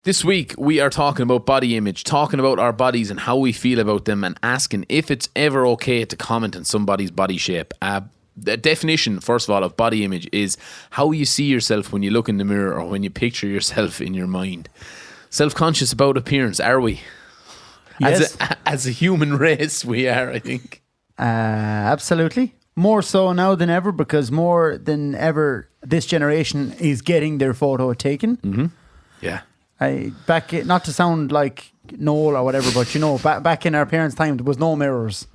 This week, we are talking about body image, talking about our bodies and how we feel about them, and asking if it's ever okay to comment on somebody's body shape. The definition, first of all, of body image is how you see yourself when you look in the mirror or when you picture yourself in your mind. Self-conscious about appearance, are we? Yes. As a human race, we are, I think. Absolutely. More so now than ever, because more than ever, this generation is getting their photo taken. Mm-hmm. Yeah. Not to sound like Noel or whatever, but you know, back in our parents' time, there was no mirrors.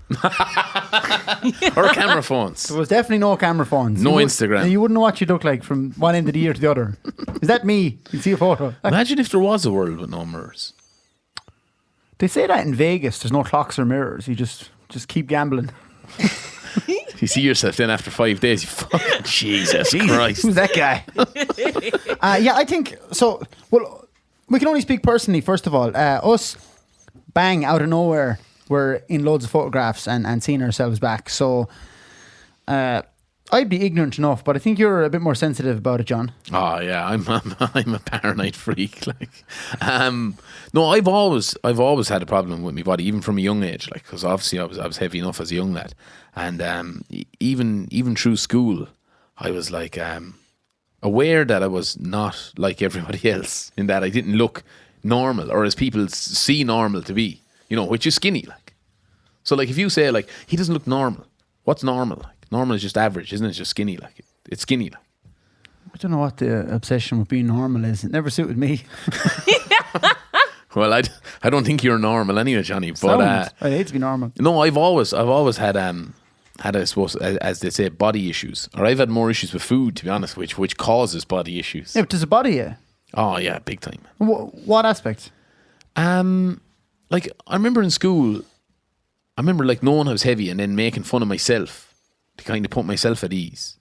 Or camera phones. There was definitely no camera phones. No Instagram. You wouldn't know what you look like from one end of the year to the other. Is that me? You see a photo. Imagine if there was a world with no mirrors. They say that in Vegas, there's no clocks or mirrors. You just keep gambling. You see yourself then after 5 days, you fucking Jesus Christ. Who's that guy? Yeah, I think so. Well, we can only speak personally, first of all. Us, bang, out of nowhere, we're in loads of photographs and seeing ourselves back. So I'd be ignorant enough, but I think you're a bit more sensitive about it, John. Oh yeah, I'm a paranoid freak. No, I've always had a problem with my body, even from a young age. Like, because obviously I was heavy enough as a young lad, and even through school, I was like aware that I was not like everybody else, in that I didn't look normal, or as people see normal to be, you know, which is skinny. Like, so like if you say like he doesn't look normal, what's normal? Like, normal is just average, isn't it? It's just skinny. Like, it's skinny. Like, I don't know what the obsession with being normal is. It never suited me. Well, I don't think you're normal anyway, Johnny. But I hate to be normal. No, I've always had I suppose, as they say, body issues, or I've had more issues with food, to be honest, which causes body issues. Yeah, but does it bother you? Oh yeah, big time. What aspect? Like I remember in school, I remember like knowing I was heavy and then making fun of myself to kind of put myself at ease.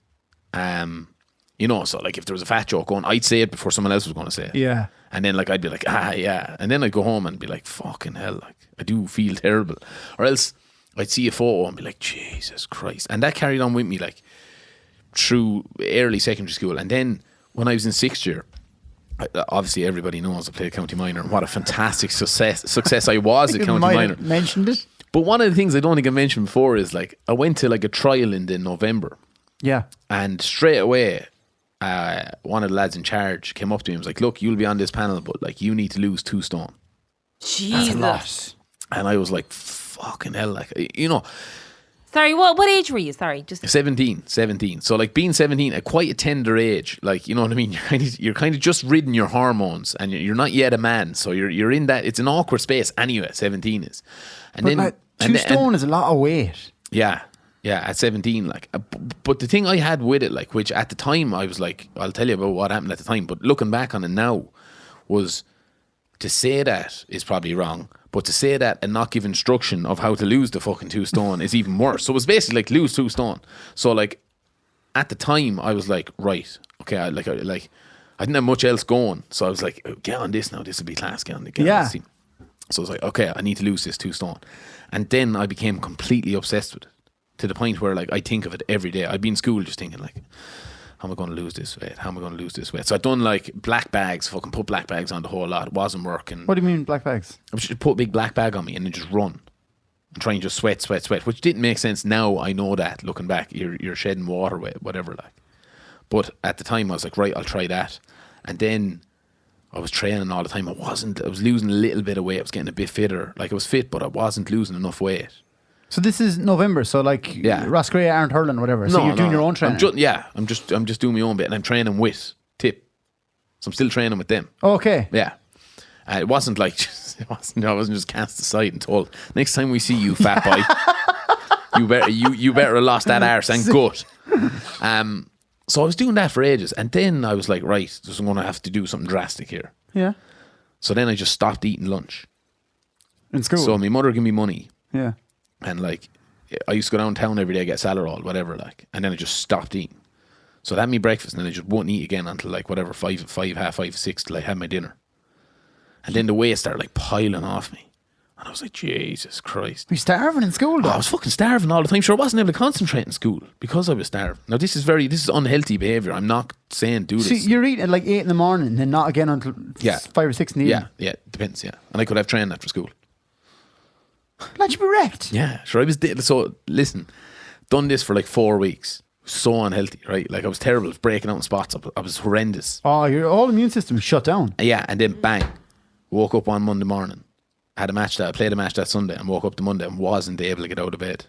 You know, so like if there was a fat joke going, I'd say it before someone else was going to say it. Yeah. And then like I'd be like, yeah. And then I'd go home and be like, fucking hell, like I do feel terrible. Or else I'd see a photo and be like, Jesus Christ. And that carried on with me like through early secondary school. And then when I was in sixth year, obviously everybody knows I played county minor and what a fantastic success I was at county minor. Mentioned it. But one of the things I don't think I mentioned before is like I went to like a trial in November. Yeah. And straight away, one of the lads in charge came up to me and was like, look, you'll be on this panel, but like you need to lose 2 stone. Jesus. That's a lot. And I was like, fucking hell, like, you know. Sorry, what age were you? Sorry, just 17. So like being 17 at quite a tender age, like, you know what I mean? You're kind of just ridding your hormones and you're not yet a man. So you're in that, it's an awkward space anyway, 17 is. And but then like, 2 stone is a lot of weight. Yeah, at 17, like, but the thing I had with it, like, which at the time I was like, I'll tell you about what happened at the time, but looking back on it now, was to say that is probably wrong, but to say that and not give instruction of how to lose the fucking 2 stone is even worse. So it was basically like lose 2 stone. So like at the time I was like, right, okay, I didn't have much else going, so I was like, oh, get on this now, this will be class, get on this team. So I was like, okay, I need to lose this 2 stone. And then I became completely obsessed with it, to the point where like I think of it every day. I'd be in school just thinking like, how am I going to lose this weight? How am I going to lose this weight? So I'd done like black bags, fucking put black bags on the whole lot. It wasn't working. What do you mean black bags? I should put a big black bag on me and then just run and try and just sweat, which didn't make sense. Now I know that, looking back, you're shedding water with whatever, like. But at the time I was like, right, I'll try that. And then I was training all the time. I was losing a little bit of weight. I was getting a bit fitter. Like I was fit, but I wasn't losing enough weight. So this is November, so like Ross Gray aren't hurling, whatever. So you're doing your own training. I'm just doing my own bit, and I'm training with Tip. So I'm still training with them. Okay. Yeah. It wasn't like I wasn't just cast aside and told, next time we see you, fat boy, you better have lost that arse and gut. So I was doing that for ages, and then I was like, right, I'm going to have to do something drastic here. Yeah. So then I just stopped eating lunch in school. So my mother gave me money. Yeah. And like, I used to go downtown every day, get salad roll, whatever, like, and then I just stopped eating. So that had me breakfast, and then I just wouldn't eat again until like whatever, 5, half 5, 6, till I had my dinner. And then the weight started like piling off me. And I was like, Jesus Christ. You're starving in school, though. I was fucking starving all the time. Sure, I wasn't able to concentrate in school because I was starving. Now, this is unhealthy behaviour. I'm not saying do So this. you're eating at like 8 in the morning and then not again until 5 or 6 in the evening. Yeah, depends, yeah. And I could have training after school. Let you be wrecked. Yeah, sure. So, listen, done this for like 4 weeks. So unhealthy, right? Like I was terrible. I was breaking out in spots. I was horrendous. Oh, your whole immune system shut down. Yeah, and then bang, woke up on Monday morning. I played a match that Sunday and woke up the Monday and wasn't able to get out of bed.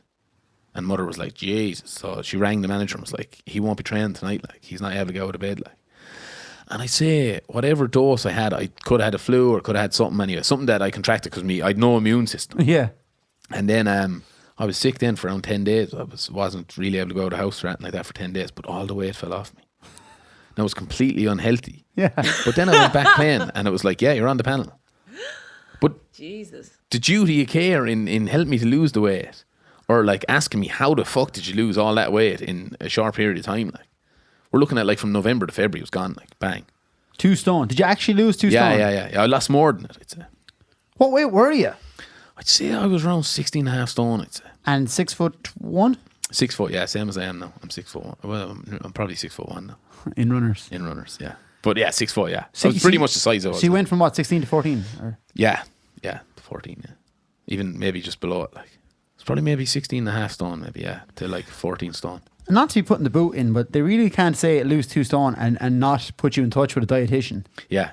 And mother was like, Jesus. So she rang the manager and was like, he won't be training tonight. Like, he's not able to get out of bed. Like, and I say, whatever dose I had, I could have had a flu or could have had something anyway. Something that I contracted because I'd no immune system. Yeah. And then I was sick then for around 10 days. I wasn't really able to go out of the house or anything like that for 10 days, but all the weight fell off me. And I was completely unhealthy. Yeah. But then I went back playing and it was like, yeah, you're on the panel. But Jesus. the duty of care in helping me to lose the weight, or like asking me how the fuck did you lose all that weight in a short period of time? Like, we're looking at like from November to February, it was gone, like bang. 2 stone. Did you actually lose 2 stone? Yeah. I lost more than it, I'd say. What weight were you? I'd say I was around 16 and a half stone, I'd say. And 6'1"? 6 foot, yeah, same as I am now. I'm 6'1". Well, I'm probably 6'1" now. In runners. In runners, yeah. But yeah, 6 foot, yeah. So I was pretty much the size I was. So you went from what, 16 to 14? Or? Yeah, to 14, yeah. Even maybe just below it, like. It's probably maybe 16 and a half stone, maybe, yeah, to like 14 stone. Not to be putting the boot in, but they really can't say lose 2 stone and not put you in touch with a dietitian. Yeah.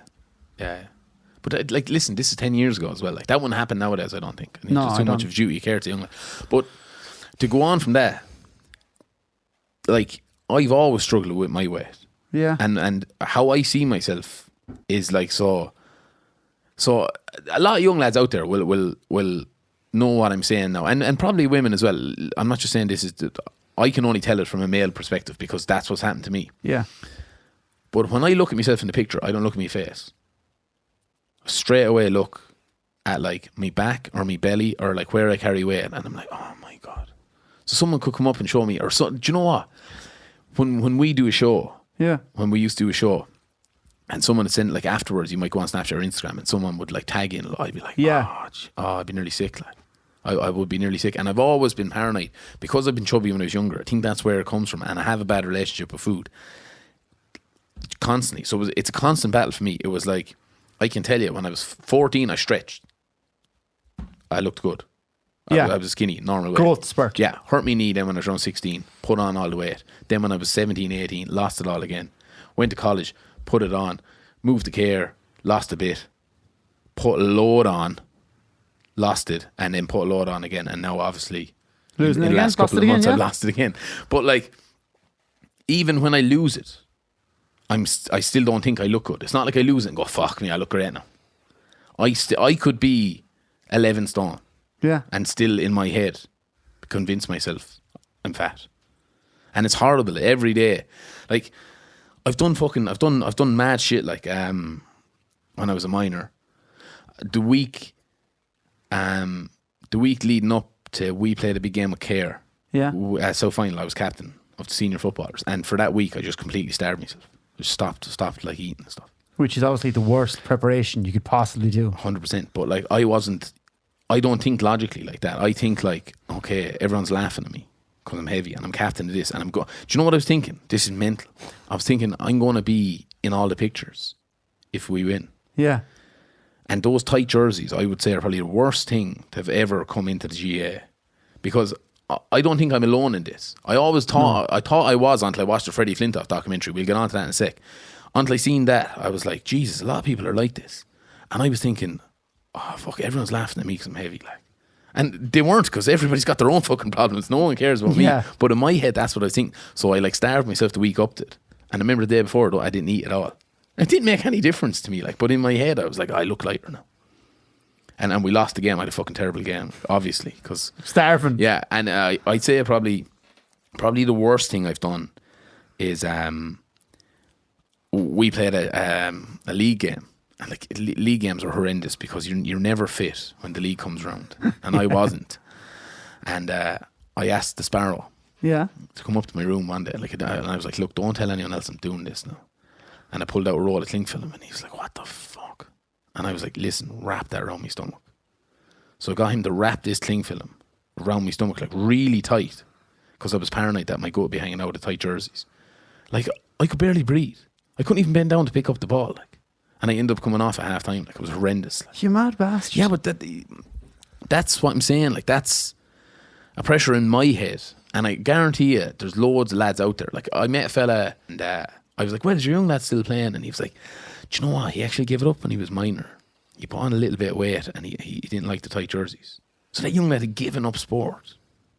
But like, listen, this is 10 years ago as well. Like, that wouldn't happen nowadays, I don't think. I think No, there's I too much don't. of duty of care to young life. But to go on from that, like, I've always struggled with my weight. Yeah. And how I see myself is like, so a lot of young lads out there will know what I'm saying now, and probably women as well. I'm not just saying this is I can only tell it from a male perspective because that's what's happened to me. Yeah. But when I look at myself in the picture, I don't look at my face. Straight away look at like my back or my belly or like where I carry weight, and I'm like, oh my God. So someone could come up and show me, or so. Do you know what? When we do a show, Yeah. when we used to do a show, and someone would send, like, afterwards, you might go on Snapchat or Instagram, and someone would like tag in, I'd be like, Yeah. I'd be nearly sick, like. I would be nearly sick, and I've always been paranoid because I've been chubby when I was younger. I think that's where it comes from, and I have a bad relationship with food constantly. So it's a constant battle for me. It was like, I can tell you, when I was 14, I stretched. I looked good. Yeah. I was skinny, normal weight. Growth spurt. Yeah, hurt my knee then when I was around 16, put on all the weight. Then when I was 17, 18, lost it all again. Went to college, put it on, moved to care, lost a bit, put a load on, lost it, and then put a load on again. And now obviously, Losing it in the again, last lost couple it of again, months, yeah. I've lost it again. But like, even when I lose it, I still don't think I look good. It's not like I lose it and go, fuck me, I look great now. I could be 11 stone. Yeah. And still in my head convince myself I'm fat. And it's horrible every day. Like, I've done mad shit, like when I was a minor. The week leading up to, we played a big game of care. Yeah. So final, I was captain of the senior footballers, and for that week I just completely starved myself. Just stopped like eating and stuff. Which is obviously the worst preparation you could possibly do. 100%. But like, I don't think logically like that. I think like, okay, everyone's laughing at me because I'm heavy and I'm captain of this, and do you know what I was thinking? This is mental. I was thinking, I'm going to be in all the pictures if we win. Yeah. And those tight jerseys, I would say, are probably the worst thing to have ever come into the GA, because I don't think I'm alone in this. I always thought, I thought I was, until I watched the Freddie Flintoff documentary. We'll get on to that in a sec. Until I seen that, I was like, Jesus, a lot of people are like this. And I was thinking, oh fuck, everyone's laughing at me because I'm heavy, like. And they weren't, because everybody's got their own fucking problems. No one cares about me. But in my head, that's what I think. So I like starved myself the week up to it. And I remember the day before, though, I didn't eat at all. It didn't make any difference to me, like. But in my head, I was like, I look lighter now. And we lost the game. I had a fucking terrible game, obviously, because Starving. yeah. And I'd say probably the worst thing I've done is we played a league game. And like, league games are horrendous because you're never fit when the league comes around, and I wasn't. And I asked the Sparrow Yeah. to come up to my room one day, and I was like, look, don't tell anyone else I'm doing this now. And I pulled out a roll of cling film, and he was like, what the fuck? And I was like, listen, wrap that around my stomach. So I got him to wrap this cling film around my stomach, like really tight, because I was paranoid that my gut would be hanging out of the tight jerseys. Like, I could barely breathe. I couldn't even bend down to pick up the ball, like. And I ended up coming off at half time. Like, it was horrendous. Like. You mad bastard. Yeah, but that's what I'm saying. Like, that's a pressure in my head. And I guarantee you, there's loads of lads out there. Like, I met a fella, and I was like, well, is your young lad still playing? And he was like, do you know what? He actually gave it up when he was minor. He put on a little bit of weight, and he didn't like the tight jerseys. So that young lad had given up sport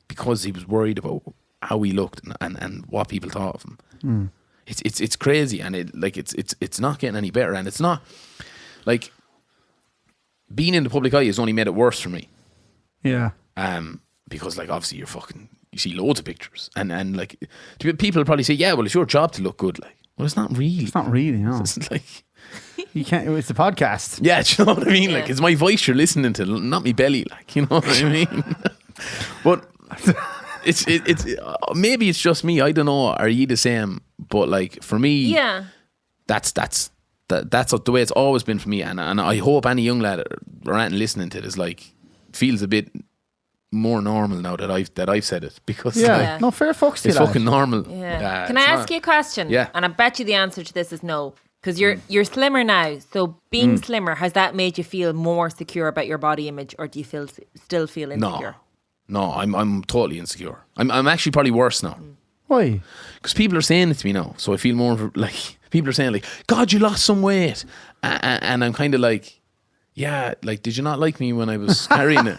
because he was worried about how he looked and what people thought of him. Mm. It's crazy, and it's not getting any better, and it's not like being in the public eye has only made it worse for me. Yeah. Because like obviously you see loads of pictures, and like people will probably say, yeah, well, it's your job to look good. Like, well, it's not really. It's not really. No. It's like you can't. It's a podcast. Yeah, do you know what I mean? Yeah. Like, it's my voice you're listening to, not me belly. Like, you know what I mean? But it's maybe it's just me. I don't know. Are you the same? But like for me, Yeah. that's the way it's always been for me. And I hope any young lad or anything listening to this like feels a bit more normal now that I've said it, because Yeah. Yeah. No fair fucks to it's that. fucking normal. Yeah. Can I it's ask not- you a question? Yeah. And I bet you the answer to this is no. Because you're slimmer now. So being slimmer, has that made you feel more secure about your body image, or do you still feel insecure? No, I'm totally insecure. I'm actually probably worse now. Why? Because people are saying it to me now, so I feel more like people are saying like, God, you lost some weight, and I'm kind of like, yeah, like, did you not like me when I was carrying it?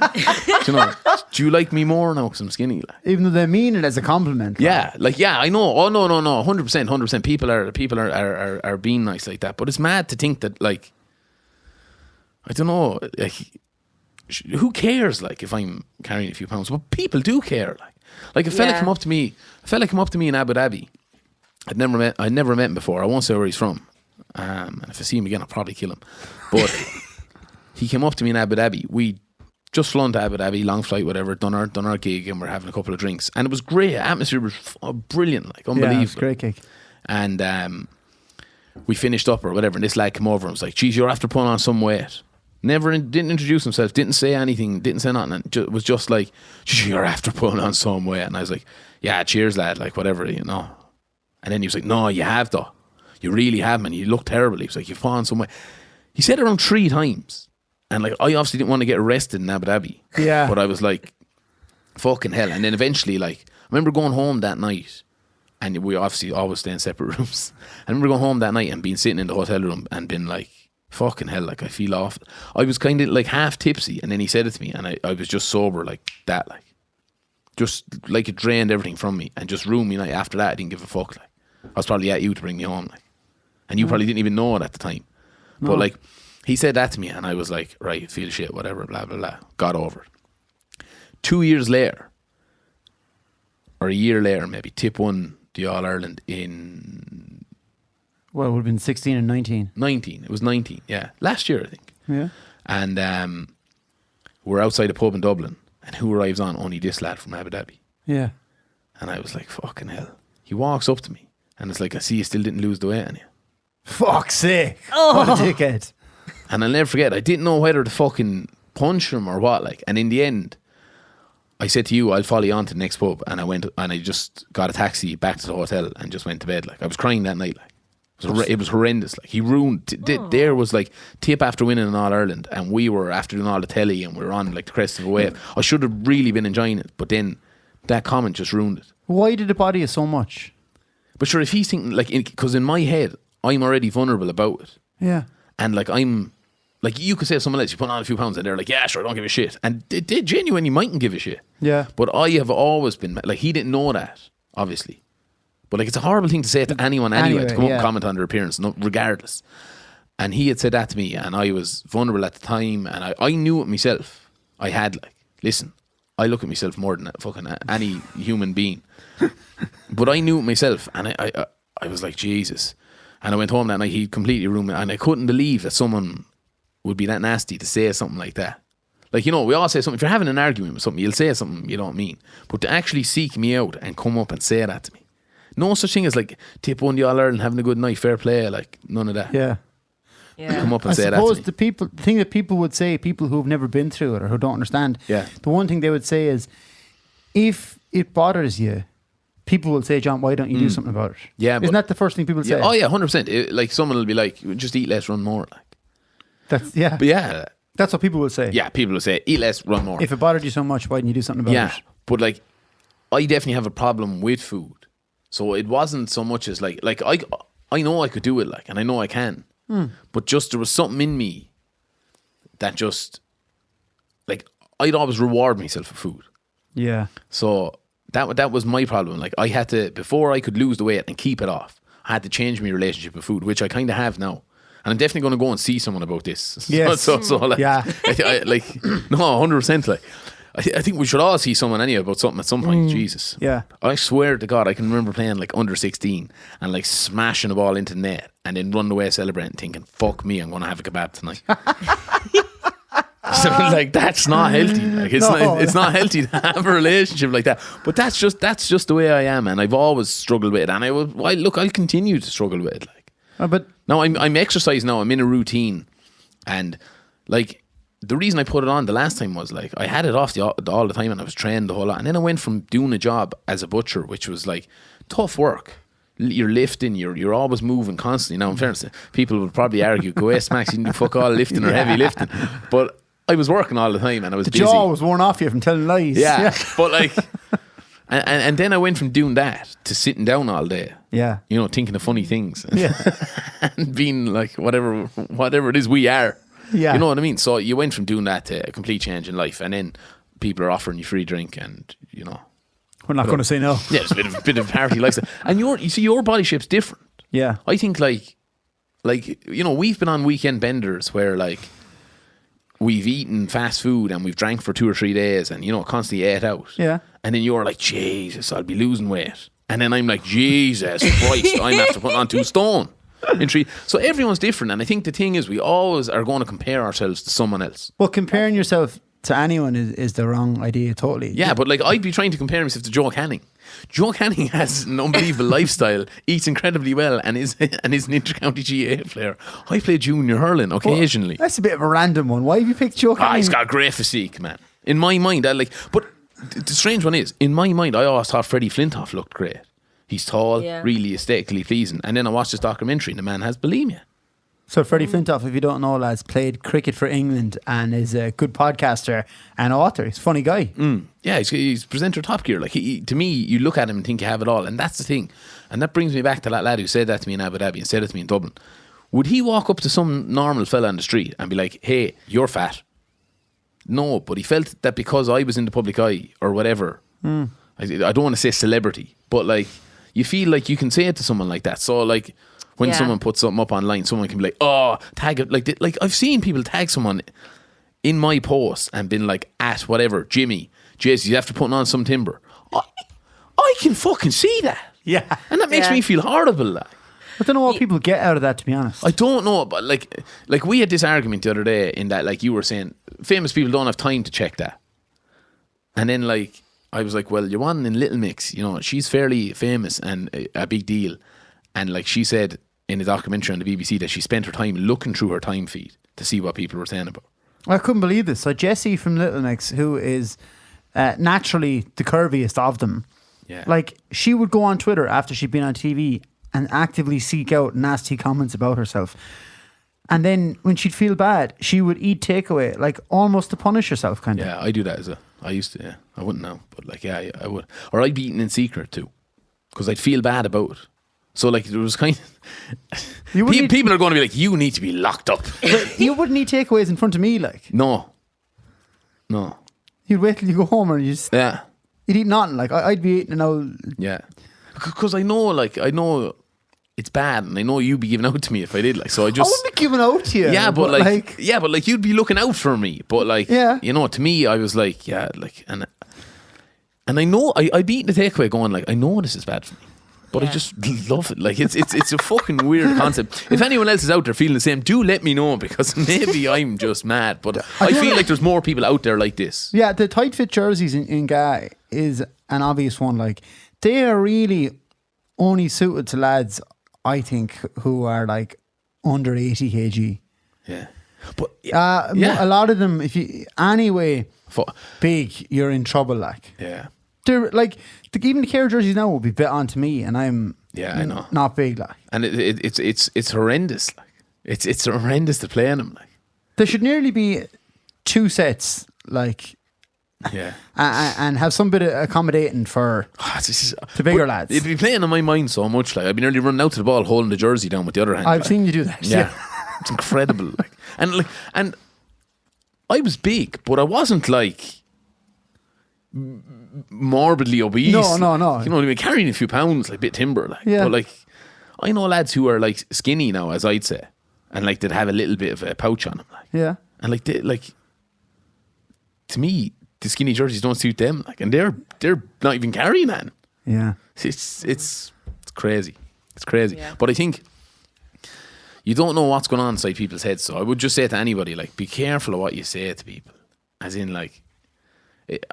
Do you know? Do you like me more now because I'm skinny? Like, Even though they mean it as a compliment. yeah, like, yeah, I know. Oh no, 100%. People are being nice like that, but it's mad to think that, like, I don't know, like, who cares? Like, if I'm carrying a few pounds, but people do care. Like a fella Yeah. come up to me in Abu Dhabi. I'd never met him before. I won't say where he's from. And if I see him again, I'll probably kill him. But he came up to me in Abu Dhabi. We just flown to Abu Dhabi, long flight, whatever. Done our gig, and we're having a couple of drinks, and it was great. Atmosphere was brilliant, like unbelievable. Yeah, it's great kick. And we finished up or whatever, and this lad came over and was like, "Geez, you're after putting on some weight." Didn't introduce himself, didn't say anything, didn't say nothing. And was just like, "Geez, you're after putting on some weight." And I was like, "Yeah, cheers, lad." Like, whatever, you know. And then he was like, "No, you have though. You really have, man. You look terrible." He was like, "You've put on some weight." He said it around 3 times. And like, I obviously didn't want to get arrested in Abu Dhabi. Yeah. But I was like, fucking hell. And then eventually, like, I remember going home that night, and we obviously always stay in separate rooms. I remember going home that night and being sitting in the hotel room and being like, fucking hell, like, I feel off. I was kind of like half tipsy, and then he said it to me, and I was just sober like that, like, just like it drained everything from me and just ruined me. Like, after that, I didn't give a fuck. Like, I was probably at you to bring me home, like, and you probably didn't even know it at the time. But like, he said that to me, and I was like, right, feel shit, whatever, blah blah blah. Got over it. 2 years later, or a year later, maybe, Tip won the All Ireland in Well, it would have been 16 and 19. 19. It was 19, yeah, last year I think. Yeah. And we're outside a pub in Dublin, and who arrives on? Only this lad from Abu Dhabi. Yeah. And I was like, fucking hell. He walks up to me, and it's like, I see you still didn't lose the weight on you. Fuck's sake. What a dickhead. And I'll never forget, I didn't know whether to fucking punch him or what, like. And in the end, I said to you, I'll follow you on to the next pub. And I went, and I just got a taxi back to the hotel and just went to bed. Like, I was crying that night, like. It was horrendous. Like, he ruined. There was like Tip after winning an All Ireland, and we were after doing all the telly, and we were on like the crest of a wave. I should have really been enjoying it, but then that comment just ruined it. Why did it bother you so much? But sure, if he's thinking like, because in my head, I'm already vulnerable about it, Yeah. and like, I'm like, you could say to someone else, you put on a few pounds, and they're like, yeah, sure, I don't give a shit, and they genuinely mightn't give a shit. Yeah. But I have always been like, he didn't know that, obviously. But like, it's a horrible thing to say to anyone anyway, to come up and comment on their appearance, regardless. And he had said that to me, and I was vulnerable at the time, and I knew it myself. I had like, listen, I look at myself more than fucking any human being. But I knew it myself, and I was like, Jesus. And I went home that night, he completely ruined me, and I couldn't believe that someone would be that nasty to say something like that. Like, you know, we all say something. If you're having an argument with something, you'll say something you don't mean. But to actually seek me out and come up and say that to me. No such thing as like, Tip won the All Ireland, having a good night, fair play, like, none of that. Yeah. Yeah. come up and I say that to suppose me. the thing that people would say, people who've never been through it or who don't understand, Yeah. the one thing they would say is, if it bothers you, people will say, John, why don't you do something about it? Yeah, Isn't but- that the first thing people say? Yeah, oh yeah, 100%. Like someone will be like, just eat less, run more. Like, But yeah, that's what people will say. yeah. People will say, eat less, run more. If it bothered you so much, why didn't you do something about Yeah, it? but like, I definitely have a problem with food. So it wasn't so much as like I know I could do it, like, and I know I can. But just there was something in me that just like I'd always reward myself for food. Yeah. So that was my problem. Like I had to, before I could lose the weight and keep it off, I had to change my relationship with food, which I kind of have now. And I'm definitely going to go and see someone about this. Yes. So like, Yeah. I, like, no, 100%. Like, I think we should all see someone anyway about something at some point. Jesus. Yeah. I swear to God, I can remember playing like under 16 and like smashing the ball into the net and then running away celebrating, thinking, "Fuck me, I'm going to have a kebab tonight." So like that's not healthy. Like it's not healthy to have a relationship like that. But that's just the way I am, and I've always struggled with it. And I'll continue to struggle with it. Like But now I'm exercising now. I'm in a routine, and like the reason I put it on the last time was like I had it off all the time, and I was trained the whole lot. And then I went from doing a job as a butcher, which was like tough work. You're lifting, you're always moving constantly. Now, in fairness, people would probably argue, "Go away, Smacks, you didn't do fuck all lifting or heavy lifting," but I was working all the time, and I was the busy. jaw was worn off you from telling lies. Yeah, but like, and then I went from doing that to sitting down all day. Yeah. You know, thinking of funny things. Yeah. And being like whatever it is we are. Yeah. You know what I mean? So you went from doing that to a complete change in life, and then people are offering you free drink, and you know, We're not going to say no. yeah, it's a bit of party lifestyle. And you see your body shape's different. Yeah. I think like you know, we've been on weekend benders where like we've eaten fast food and we've drank for 2 or 3 days and, you know, constantly ate out. Yeah. And then you're like, Jesus, I'll be losing weight. And then I'm like, Jesus Christ, I'm after putting on 2 stone. So everyone's different. And I think the thing is we always are going to compare ourselves to someone else. Well, comparing yourself to anyone is the wrong idea totally. Yeah, but like I'd be trying to compare myself to Joe Canning. Joe Canning has an unbelievable lifestyle, eats incredibly well, and is an inter-county GA player. I play junior hurling occasionally. That's a bit of a random one. Why have you picked Joe Canning? He's got a great physique, man. In my mind, but the strange one is, in my mind, I always thought Freddie Flintoff looked great. He's tall, Yeah. really aesthetically pleasing. And then I watched this documentary and the man has bulimia. So Freddie Flintoff, if you don't know, lads, played cricket for England and is a good podcaster and author. He's a funny guy. Yeah, he's presenter Top Gear. Like to me, you look at him and think you have it all, and that's the thing. And that brings me back to that lad who said that to me in Abu Dhabi and said it to me in Dublin. Would he walk up to some normal fella on the street and be like, "Hey, you're fat"? No, but he felt that because I was in the public eye or whatever. I don't want to say celebrity, but like you feel like you can say it to someone like that. So like when Yeah. someone puts something up online, someone can be like, "Oh, tag it." Like I've seen people tag someone in my post and been like, "At whatever, Jimmy, Jesse, you have to put on some timber." I can fucking see that. Yeah. And that makes Yeah. me feel horrible. Like. I don't know what people get out of that, to be honest. I don't know, but like we had this argument the other day in that, like you were saying, famous people don't have time to check that. And then like I was like, well, you're one in Little Mix, you know, she's fairly famous and a big deal. And like she said in a documentary on the BBC that she spent her time looking through her time feed to see what people were saying about her. I couldn't believe this. So Jessie from Little Mix, who is naturally the curviest of them, Yeah. like she would go on Twitter after she'd been on TV and actively seek out nasty comments about herself. And then when she'd feel bad, she would eat takeaway, like almost to punish herself, kind of. Yeah, I do that as well. I used to, yeah. I wouldn't now, but like, yeah, I would. Or I'd be eating in secret too, because I'd feel bad about it. So like, there was kind of... You wouldn't people are going to be like, you need to be locked up. You wouldn't eat takeaways in front of me, like. No. You'd wait till you go home and you'd Yeah. eat nothing. Like I'd be eating Yeah. Because I know it's bad, and I know you'd be giving out to me if I did. Like, so I I just... wouldn't be giving out to you. Yeah, but like you'd be looking out for me. But like, Yeah. you know, to me, I was like, yeah, like, and I know I'd be eating the takeaway going like, I know this is bad for me, but I Yeah. just love it. Like, it's a fucking weird concept. If anyone else is out there feeling the same, do let me know, because maybe I'm just mad. But I feel like there's more people out there like this. Yeah, the tight fit jerseys in GA is an obvious one. Like they are really only suited to lads, I think, who are like under 80 kg. Yeah. But A lot of them, if you anyway For, big, you're in trouble. Like yeah. they're like even the care jerseys now will be bit onto me, and I'm Yeah, I know. not big. Like And it's horrendous. Like it's horrendous to play in them. Like there should nearly be 2 sets. Like. yeah. And have some bit of accommodating for the bigger lads. It'd be playing on my mind so much. Like I'd be nearly running out to the ball, holding the jersey down with the other hand. I've like. seen you do that. Yeah, it's incredible. And I was big, but I wasn't like morbidly obese. No. You know what I mean? Carrying a few pounds, like bit timber. Like, Yeah. But like, I know lads who are like skinny now, as I'd say, and like they'd have a little bit of a pouch on them. Like, Yeah. and like to me, the skinny jerseys don't suit them. Like, and they're not even carrying that. Yeah. It's crazy. It's crazy. Yeah. But I think you don't know what's going on inside people's heads. So I would just say to anybody, like, be careful of what you say to people. As in, like,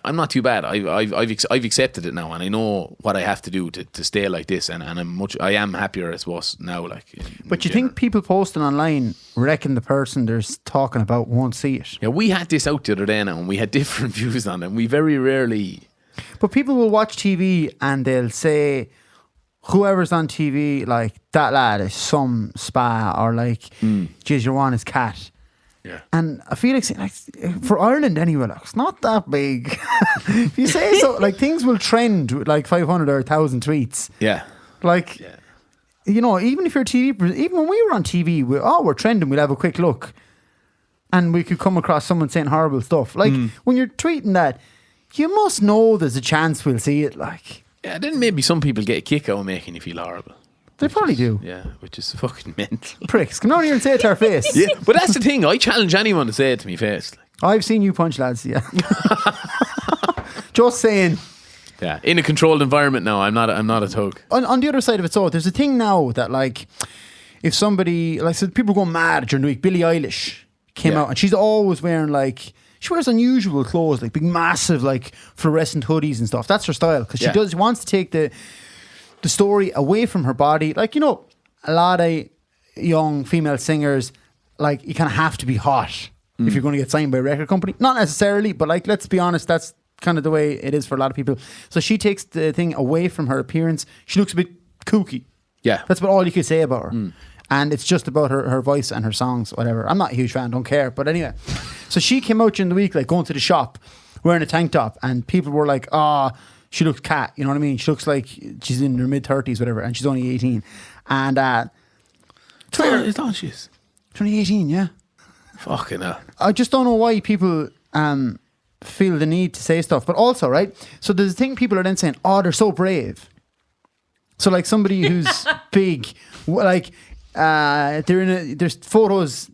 I'm not too bad. I've accepted it now, and I know what I have to do to stay like this. And I am happier, I suppose, now. Like, But you think people posting online reckon the person they're talking about won't see it? Yeah, we had this out the other day now, and we had different views on it. And we very rarely. But people will watch TV and they'll say, whoever's on TV, like, that lad is some spa, or like, geez, you're on his cat. Yeah. And I feel like for Ireland anyway, like, it's not that big. If you say so, like, things will trend with like 500 or 1,000 tweets. Yeah. Like, you know, even if you're TV, even when we were on TV, we're trending, we'll have a quick look. And we could come across someone saying horrible stuff. Like, when you're tweeting that, you must know there's a chance we'll see it. Like, Yeah, then maybe some people get a kick out of making you feel horrible. they probably do. Yeah, which is fucking mental. Pricks. Come down here and say it to our face. Yeah, but that's the thing. I challenge anyone to say it to me face. Like, I've seen you punch lads, yeah. Just saying. yeah, in a controlled environment now. I'm not a thug. On the other side of it, so there's a thing now that, like, if somebody, like, so people go mad during the week. Billie Eilish came out, and she's always wearing, like, she wears unusual clothes, like big, massive, like, fluorescent hoodies and stuff. That's her style, because she wants to take the story away from her body. Like, you know, a lot of young female singers, like, you kind of have to be hot if you're going to get signed by a record company. Not necessarily, but, like, let's be honest, that's kind of the way it is for a lot of people. So she takes the thing away from her appearance. She looks a bit kooky. Yeah, That's about all you could say about her. And it's just about her voice and her songs, whatever. I'm not a huge fan, don't care. But anyway, so she came out during the week, like, going to the shop, wearing a tank top, and people were like, she looks cat, you know what I mean? She looks like she's in her mid-30s, whatever, and she's only 18. And I thought she is 2018, yeah. fucking hell. I just don't know why people feel the need to say stuff. But also, right, so there's a thing people are then saying, they're so brave. So, like, somebody who's big, like, there's photos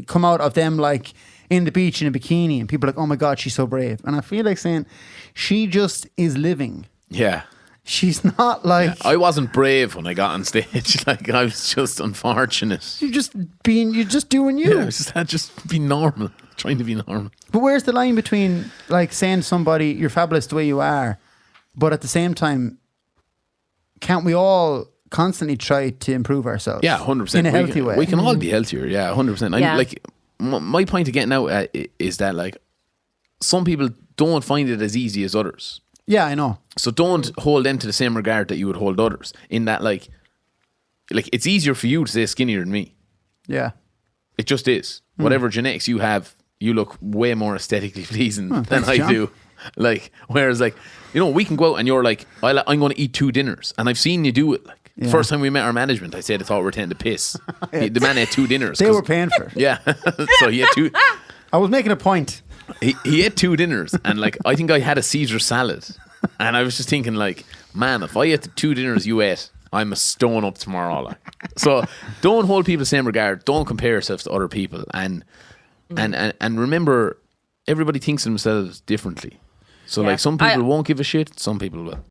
come out of them, like, in the beach in a bikini, and people are like, oh my God, she's so brave. And I feel like saying, she just is living. Yeah. She's not like... I wasn't brave when I got on stage. Like, I was just unfortunate. You're just doing you. Yeah, it's just be normal. Trying to be normal. But where's the line between, like, saying to somebody, you're fabulous the way you are, but at the same time, can't we all constantly try to improve ourselves? Yeah, 100%. In a healthy way. We can all be healthier. Yeah, 100%. Yeah. Like, my point of getting out is that, like, some people don't find it as easy as others. Yeah, I know. So don't hold them to the same regard that you would hold others. In that, like it's easier for you to say skinnier than me. Yeah. It just is. Whatever genetics you have, you look way more aesthetically pleasing than thanks, I John. do. Like, whereas, like, you know, we can go out and you're like, I'm going to eat 2 dinners, and I've seen you do it. Like, the first time we met our management, I said I thought we were taking the piss. The man ate 2 dinners. They were paying for it. Yeah, so he had 2. I was making a point. He ate 2 dinners, and, like, I think I had a Caesar salad, and I was just thinking, like, man, if I ate the 2 dinners you ate, I'm a stone up tomorrow. Like. So don't hold people the same regard. Don't compare yourselves to other people, and remember, everybody thinks of themselves differently. So, Yeah. like, some people won't give a shit, some people will.